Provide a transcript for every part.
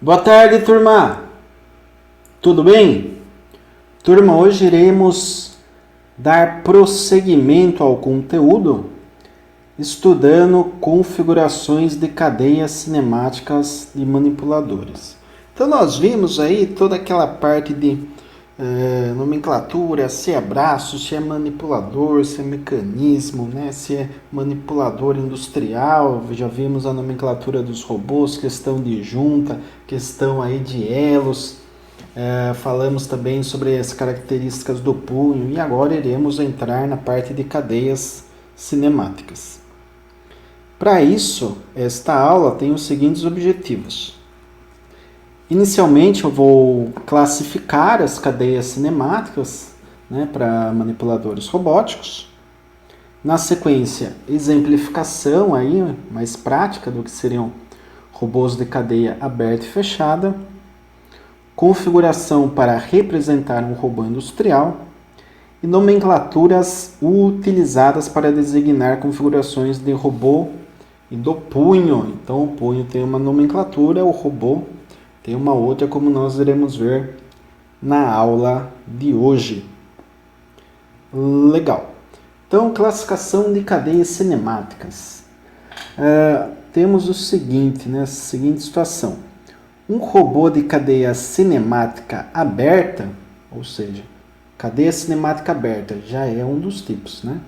Boa tarde, turma. Tudo bem? Turma, hoje iremos dar prosseguimento ao conteúdo estudando configurações de cadeias cinemáticas de manipuladores. Então nós vimos aí toda aquela parte de nomenclatura, se é braço, se é manipulador, se é mecanismo, né? Se é manipulador industrial. Já vimos a nomenclatura dos robôs, questão de junta, questão aí de elos. Falamos também sobre as características do punho e agora iremos entrar na parte de cadeias cinemáticas. Para isso, esta aula tem os seguintes objetivos. Inicialmente eu vou classificar as cadeias cinemáticas, né, para manipuladores robóticos. Na sequência, exemplificação aí, mais prática do que seriam robôs de cadeia aberta e fechada. Configuração para representar um robô industrial. E nomenclaturas utilizadas para designar configurações de robô e do punho. Então o punho tem uma nomenclatura, o robô tem uma outra, como nós iremos ver na aula de hoje. Legal. Então, classificação de cadeias cinemáticas. Temos o seguinte, né, a seguinte situação. Um robô de cadeia cinemática aberta, ou seja, cadeia cinemática aberta já é um dos tipos, né?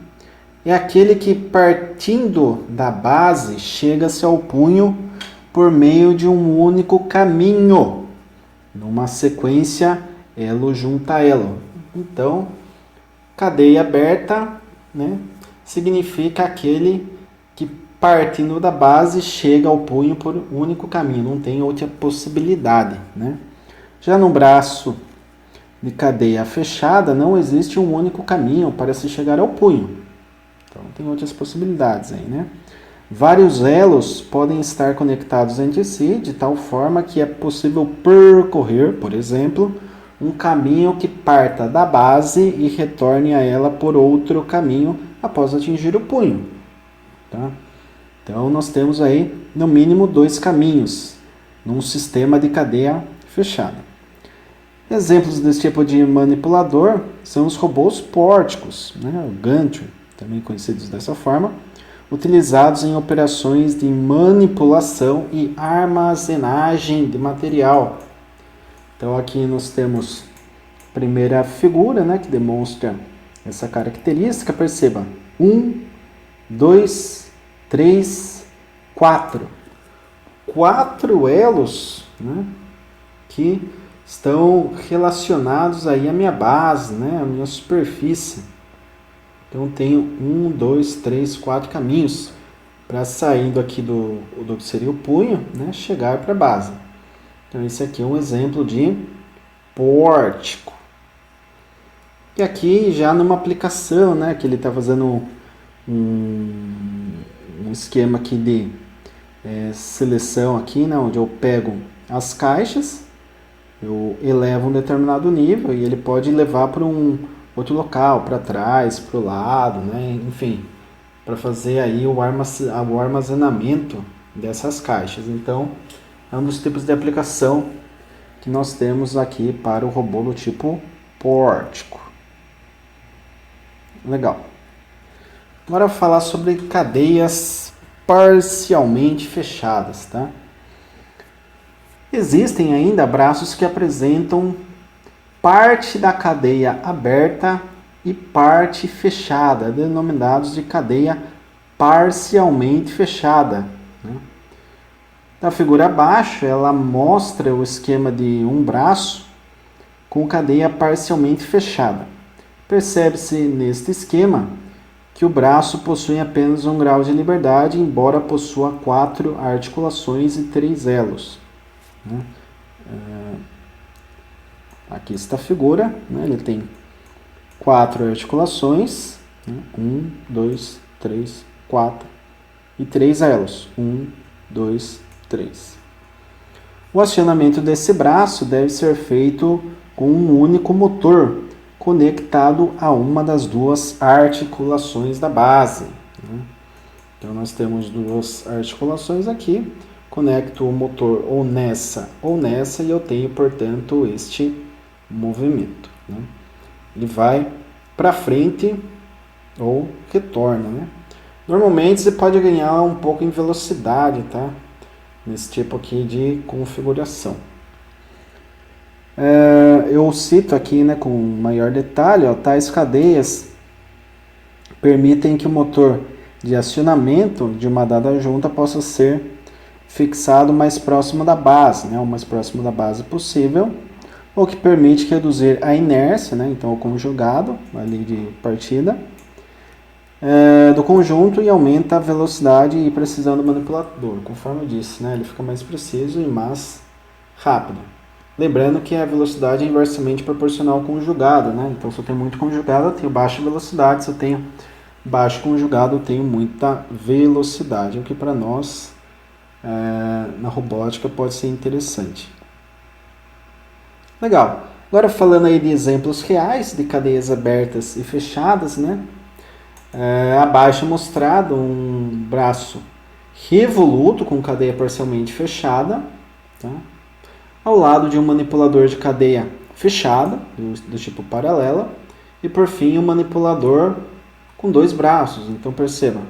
É aquele que, partindo da base, chega-se ao punho por meio de um único caminho, numa sequência elo junta elo. Então, cadeia aberta, né, significa aquele que, partindo da base, chega ao punho por um único caminho, não tem outra possibilidade, né? Já no braço de cadeia fechada, não existe um único caminho para se chegar ao punho. Então, tem outras possibilidades aí, né? Vários elos podem estar conectados entre si de tal forma que é possível percorrer, por exemplo, um caminho que parta da base e retorne a ela por outro caminho após atingir o punho. Tá? Então, nós temos aí, no mínimo, 2 caminhos num sistema de cadeia fechada. Exemplos desse tipo de manipulador são os robôs pórticos, né? O Gantry, também conhecidos dessa forma, utilizados em operações de manipulação e armazenagem de material. Então aqui nós temos a primeira figura, né, que demonstra essa característica. Perceba, 1, 2, 3, 4. 4 elos, né, que estão relacionados aí à minha base, né, à minha superfície. Então, tenho 1, 2, 3, 4 caminhos para, saindo aqui do que seria o punho, né, chegar para a base. Então, esse aqui é um exemplo de pórtico. E aqui, já numa aplicação, né, que ele está fazendo um esquema aqui de seleção aqui, né, onde eu pego as caixas, eu elevo um determinado nível e ele pode levar para um outro local, para trás, para o lado, né? Enfim, para fazer aí o armazenamento dessas caixas. Então, é um dos tipos de aplicação que nós temos aqui para o robô do tipo pórtico. Legal. Agora eu vou falar sobre cadeias parcialmente fechadas, tá? Existem ainda braços que apresentam parte da cadeia aberta e parte fechada, denominados de cadeia parcialmente fechada. Né? Na figura abaixo, ela mostra o esquema de um braço com cadeia parcialmente fechada. Percebe-se neste esquema que o braço possui apenas um grau de liberdade, embora possua 4 articulações e 3 elos. Né? Aqui está a figura, né? Ele tem 4 articulações, né? 1, 2, 3, 4 e 3 elos, 1, 2, 3. O acionamento desse braço deve ser feito com um único motor conectado a uma das 2 articulações da base. Né? Então nós temos 2 articulações aqui, conecto o motor ou nessa e eu tenho, portanto, este movimento, né? Ele vai para frente ou retorna, né? Normalmente você pode ganhar um pouco em velocidade, tá? Nesse tipo aqui de configuração. Eu cito aqui, né, com maior detalhe, ó, tais cadeias permitem que o motor de acionamento de uma dada junta possa ser fixado mais próximo da base, né, o mais próximo da base possível, o que permite reduzir a inércia, né, então o conjugado ali de partida, do conjunto, e aumenta a velocidade e precisão do manipulador. Conforme eu disse, né, ele fica mais preciso e mais rápido. Lembrando que a velocidade é inversamente proporcional ao conjugado, né? Então, se eu tenho muito conjugado, eu tenho baixa velocidade. Se eu tenho baixo conjugado, eu tenho muita velocidade, o que para nós, na robótica, pode ser interessante. Legal. Agora, falando aí de exemplos reais de cadeias abertas e fechadas, né? Abaixo é mostrado um braço revoluto com cadeia parcialmente fechada, tá? Ao lado de um manipulador de cadeia fechada, do tipo paralela, e por fim um manipulador com dois braços. Então perceba,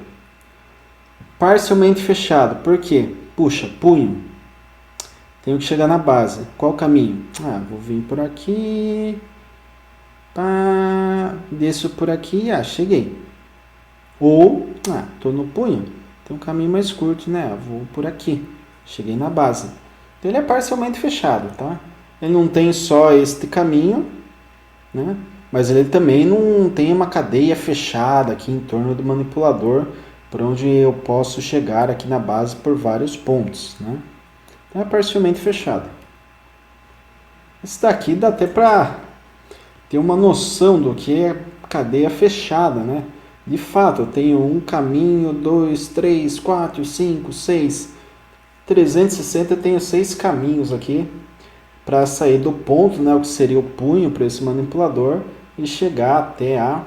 parcialmente fechado, por quê? Puxa, punho, tenho que chegar na base, qual o caminho? Vou vir por aqui, desço por aqui, cheguei. Ou, estou no punho, tem um caminho mais curto, né? Vou por aqui, cheguei na base. Então, ele é parcialmente fechado, tá? Ele não tem só este caminho, né? Mas ele também não tem uma cadeia fechada aqui em torno do manipulador, por onde eu posso chegar aqui na base por vários pontos, né? Então, é parcialmente fechado. Esse daqui dá até para ter uma noção do que é cadeia fechada, né? De fato, eu tenho um caminho, 2, 3, 4, 5, 6... 360 eu tenho 6 caminhos aqui para sair do ponto, né, o que seria o punho para esse manipulador, e chegar até a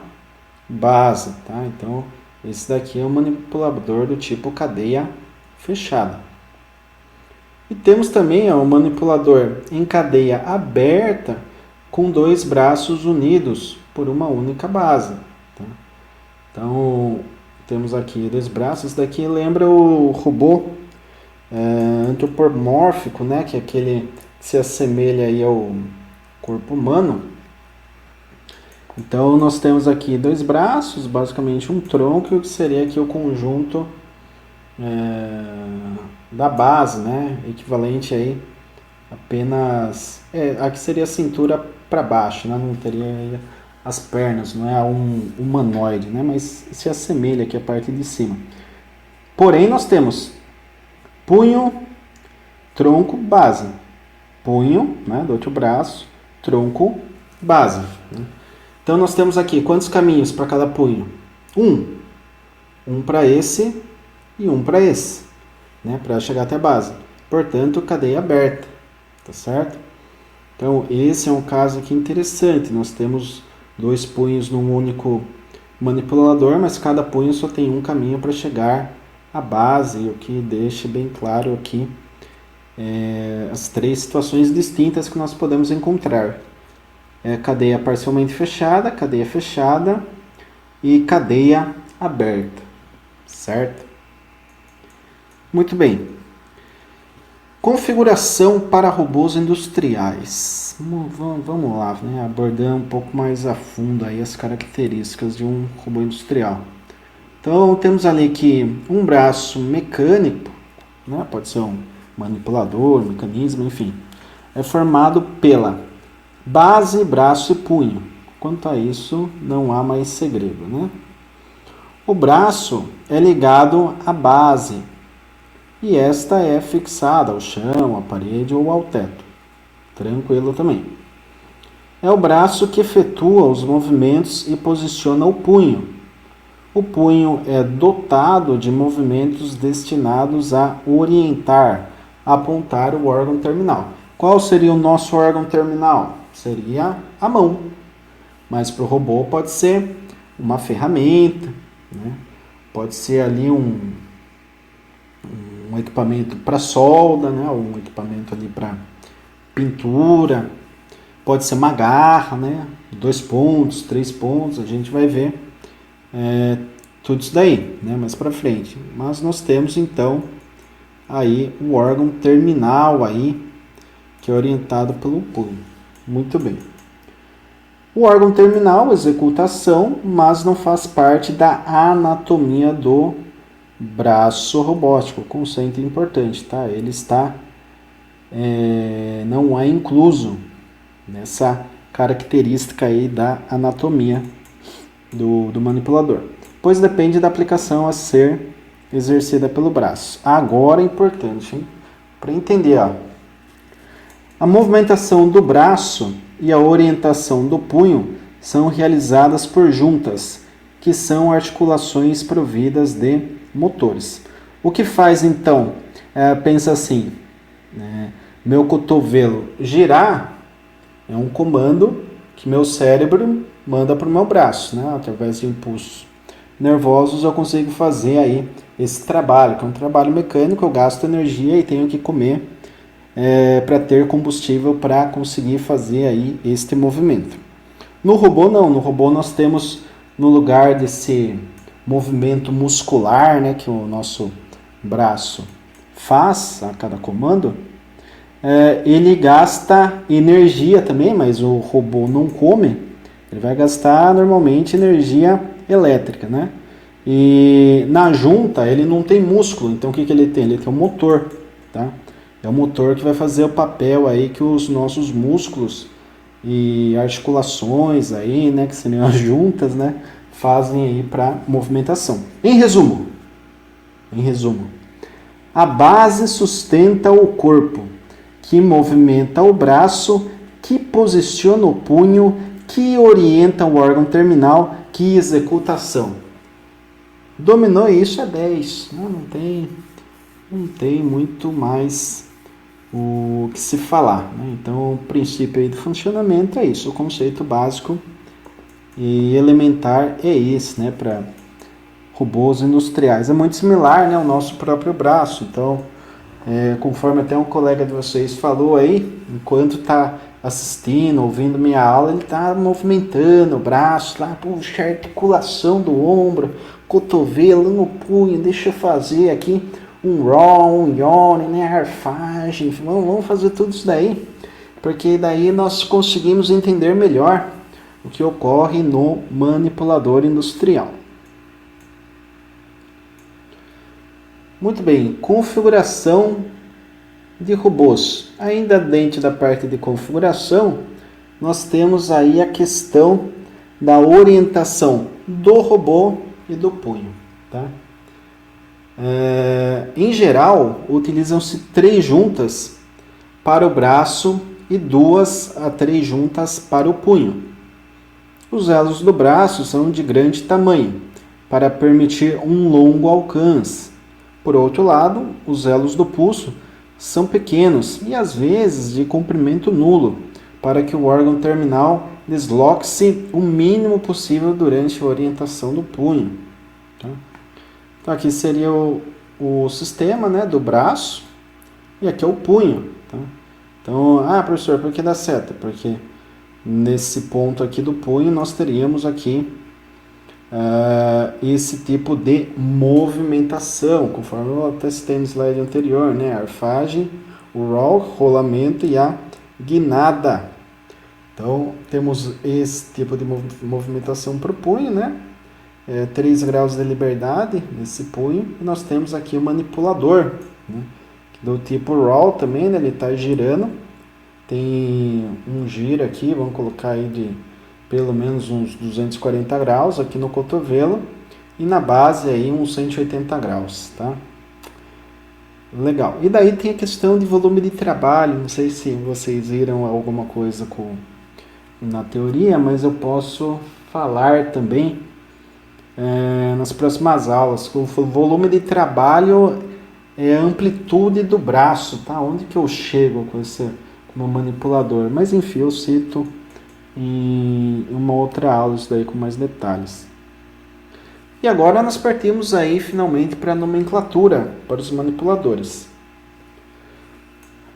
base, tá? Então, esse daqui é um manipulador do tipo cadeia fechada. E temos também um manipulador em cadeia aberta com dois braços unidos por uma única base, tá? Então, temos aqui dois braços. Esse daqui lembra o robô antropomórfico, né, que é aquele que se assemelha aí ao corpo humano. Então nós temos aqui dois braços, basicamente um tronco, que seria aqui o conjunto da base, né, equivalente aí apenas, aqui seria a cintura para baixo, né, não teria aí as pernas, não é um humanoide, né, mas se assemelha aqui a parte de cima. Porém nós temos punho, tronco, base. Punho, né, do outro braço, tronco, base. Então nós temos aqui quantos caminhos para cada punho? Um para esse e um para esse, né, para chegar até a base. Portanto, cadeia aberta, tá certo? Então esse é um caso aqui interessante. Nós temos dois punhos num único manipulador, mas cada punho só tem um caminho para chegar à base, o que deixa bem claro aqui as três situações distintas que nós podemos encontrar. Cadeia parcialmente fechada, cadeia fechada e cadeia aberta, certo? Muito bem. Configuração para robôs industriais. Vamos lá, né? Abordando um pouco mais a fundo aí as características de um robô industrial. Então, temos ali que um braço mecânico, né? Pode ser um manipulador, mecanismo, enfim, é formado pela base, braço e punho. Quanto a isso, não há mais segredo, né? O braço é ligado à base e esta é fixada ao chão, à parede ou ao teto. Tranquilo também. É o braço que efetua os movimentos e posiciona o punho. O punho é dotado de movimentos destinados a orientar, apontar o órgão terminal. Qual seria o nosso órgão terminal? Seria a mão. Mas para o robô pode ser uma ferramenta, né? Pode ser ali um equipamento para solda, né? Um equipamento ali para pintura, pode ser uma garra, né? 2 pontos, 3 pontos, a gente vai ver tudo isso daí, né? Mais para frente. Mas nós temos então aí o órgão terminal aí, que é orientado pelo punho. Muito bem. O órgão terminal executa a ação, mas não faz parte da anatomia do braço robótico. Conceito importante, tá? Ele está não é incluso nessa característica aí da anatomia do manipulador, pois depende da aplicação a ser exercida pelo braço. Agora é importante, para entender, ó, a movimentação do braço e a orientação do punho são realizadas por juntas, que são articulações providas de motores. O que faz então? Pensa assim, meu cotovelo girar é um comando que meu cérebro manda para o meu braço, né? Através de impulsos nervosos eu consigo fazer aí esse trabalho, que é um trabalho mecânico, eu gasto energia e tenho que comer para ter combustível para conseguir fazer aí este movimento. No robô não, no robô nós temos, no lugar desse movimento muscular, né, que o nosso braço faz a cada comando, ele gasta energia também, mas o robô não come, ele vai gastar normalmente energia elétrica, né? E na junta ele não tem músculo, então o que ele tem? Ele tem um motor, tá? É o motor que vai fazer o papel aí que os nossos músculos e articulações aí, né, que seriam as juntas, né, fazem aí para movimentação. Em resumo, a base sustenta o corpo, que movimenta o braço, que posiciona o punho, que orienta o órgão terminal, que executa a ação. Dominou isso é 10, não tem muito mais o que se falar, né? Então, o princípio aí do funcionamento é isso, o conceito básico e elementar é esse, né, para robôs industriais. É muito similar, né, ao nosso próprio braço. Então, conforme até um colega de vocês falou aí, enquanto está assistindo, ouvindo minha aula, ele está movimentando o braço lá, puxa, a articulação do ombro, cotovelo no punho, deixa eu fazer aqui um roll, um yawn, né, arfagem, vamos fazer tudo isso daí, porque daí nós conseguimos entender melhor o que ocorre no manipulador industrial. Muito bem, configuração de robôs. Ainda dentro da parte de configuração, nós temos aí a questão da orientação do robô e do punho, tá? Em geral, utilizam-se 3 juntas para o braço e 2 a 3 juntas para o punho. Os elos do braço são de grande tamanho, para permitir um longo alcance. Por outro lado, os elos do pulso são pequenos e às vezes de comprimento nulo, para que o órgão terminal desloque-se o mínimo possível durante a orientação do punho. Tá? Então aqui seria o sistema, né, do braço e aqui é o punho. Tá? Então, professor, por que dá seta? Porque nesse ponto aqui do punho nós teríamos aqui esse tipo de movimentação, conforme eu até citei no slide anterior, né? A arfagem, o roll, rolamento e a guinada. Então, temos esse tipo de movimentação para o punho, né? 3 graus de liberdade nesse punho. E nós temos aqui o manipulador, né? Do tipo roll também, né? Ele está girando. Tem um giro aqui, vamos colocar aí de pelo menos uns 240 graus aqui no cotovelo e na base aí uns 180 graus, tá? Legal. E daí tem a questão de volume de trabalho, não sei se vocês viram alguma coisa na teoria, mas eu posso falar também nas próximas aulas. O volume de trabalho é a amplitude do braço, tá? Onde que eu chego com esse manipulador? Mas enfim, eu cito em uma outra aula isso daí com mais detalhes. E agora nós partimos aí finalmente para a nomenclatura para os manipuladores.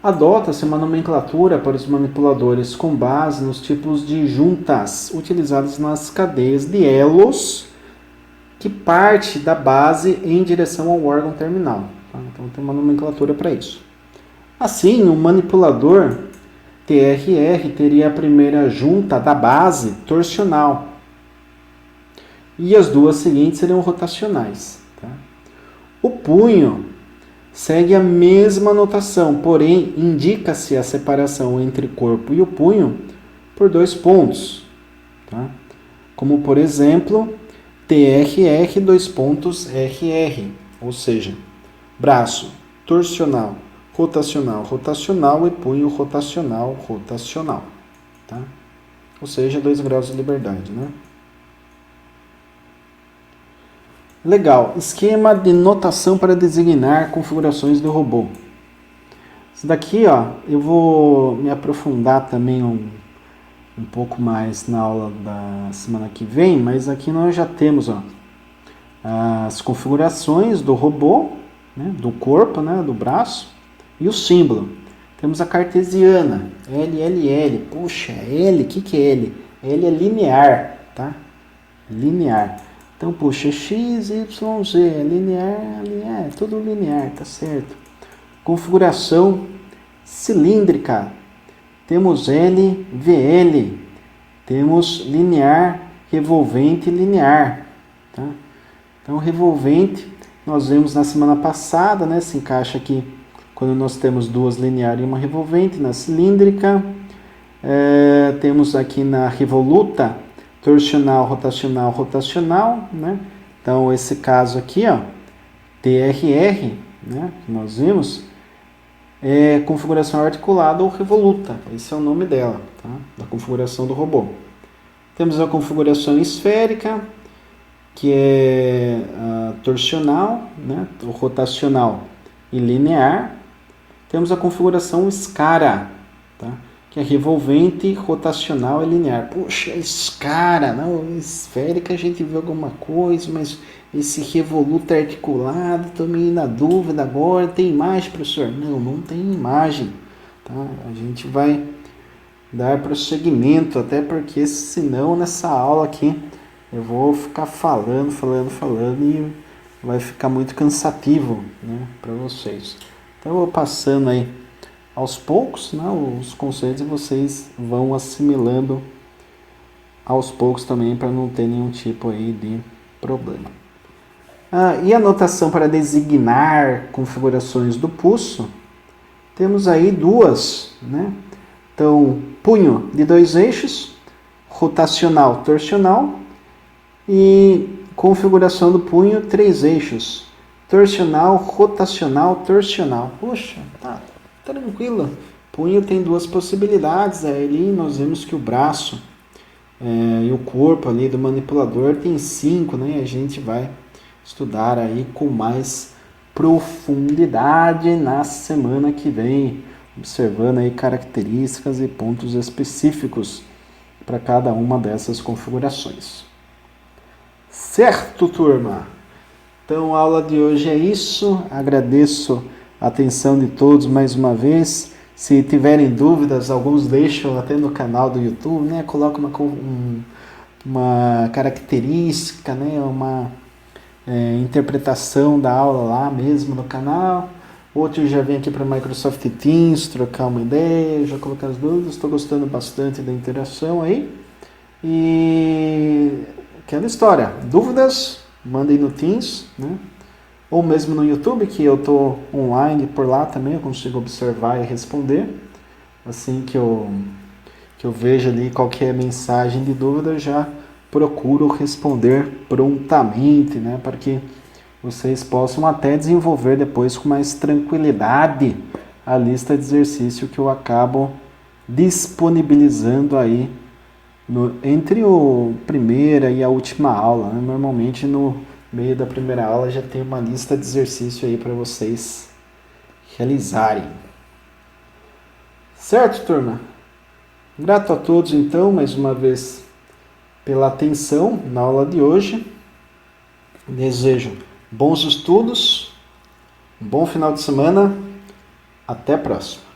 Adota-se uma nomenclatura para os manipuladores com base nos tipos de juntas utilizadas nas cadeias de elos que parte da base em direção ao órgão terminal. Tá? Então tem uma nomenclatura para isso. Assim, o manipulador TRR teria a primeira junta da base torsional e as duas seguintes seriam rotacionais. Tá? O punho segue a mesma notação, porém indica-se a separação entre corpo e o punho por 2 pontos. Tá? Como, por exemplo, TRR, 2 pontos RR, ou seja, braço torsional, rotacional, rotacional e punho rotacional, rotacional. Tá? Ou seja, 2 graus de liberdade, né? Legal. Esquema de notação para designar configurações do robô. Isso daqui, ó, eu vou me aprofundar também um pouco mais na aula da semana que vem, mas aqui nós já temos, ó, as configurações do robô, né, do corpo, né, do braço, e o símbolo. Temos a cartesiana, LLL. Puxa, L, o que é L? L é linear, tá? Linear. Então, puxa, X, Y, Z, linear, é tudo linear, tá certo. Configuração cilíndrica. Temos L, VL. Temos linear, revolvente e linear. Tá? Então, revolvente, nós vimos na semana passada, né? Se encaixa aqui quando nós temos 2 linear e uma revolvente. Na cilíndrica, temos aqui na revoluta, torsional, rotacional, rotacional, né? Então, esse caso aqui, ó, TRR, né, que nós vimos, é configuração articulada ou revoluta. Esse é o nome dela, tá? Da configuração do robô. Temos a configuração esférica, que é torsional, né, rotacional e linear. Temos a configuração escara, tá? Que é revolvente, rotacional e linear. Puxa, escara, não, esférica a gente vê alguma coisa, mas esse revoluta articulado, estou meio na dúvida agora. Tem imagem, professor? Não, não tem imagem. Tá? A gente vai dar prosseguimento, até porque senão nessa aula aqui eu vou ficar falando e vai ficar muito cansativo, né, para vocês. Então eu vou passando aí aos poucos, né, os conceitos, e vocês vão assimilando aos poucos também, para não ter nenhum tipo aí de problema. E a notação para designar configurações do pulso, temos aí 2, né? Então, punho de 2 eixos, rotacional, torsional, e configuração do punho 3 eixos, torsional, rotacional, torsional. Puxa, tá tranquilo. Punho tem 2 possibilidades. Ali nós vemos que o braço e o corpo ali do manipulador tem 5, né? A gente vai estudar aí com mais profundidade na semana que vem, observando aí características e pontos específicos para cada uma dessas configurações. Certo, turma? Então a aula de hoje é isso. Agradeço a atenção de todos mais uma vez. Se tiverem dúvidas, alguns deixam até no canal do YouTube, né? Coloca uma característica, né? Uma interpretação da aula lá mesmo no canal. Outros já vêm aqui para Microsoft Teams trocar uma ideia, já colocar as dúvidas. Estou gostando bastante da interação aí. E aquela história, dúvidas, mandem no Teams, né? Ou mesmo no YouTube, que eu estou online por lá também, eu consigo observar e responder. Assim que eu vejo ali qualquer mensagem de dúvida, eu já procuro responder prontamente, né? Para que vocês possam até desenvolver depois com mais tranquilidade a lista de exercício que eu acabo disponibilizando aí entre a primeira e a última aula, né? Normalmente no meio da primeira aula já tem uma lista de exercício aí para vocês realizarem. Certo, turma? Grato a todos, então, mais uma vez, pela atenção na aula de hoje. Desejo bons estudos, um bom final de semana. Até a próxima.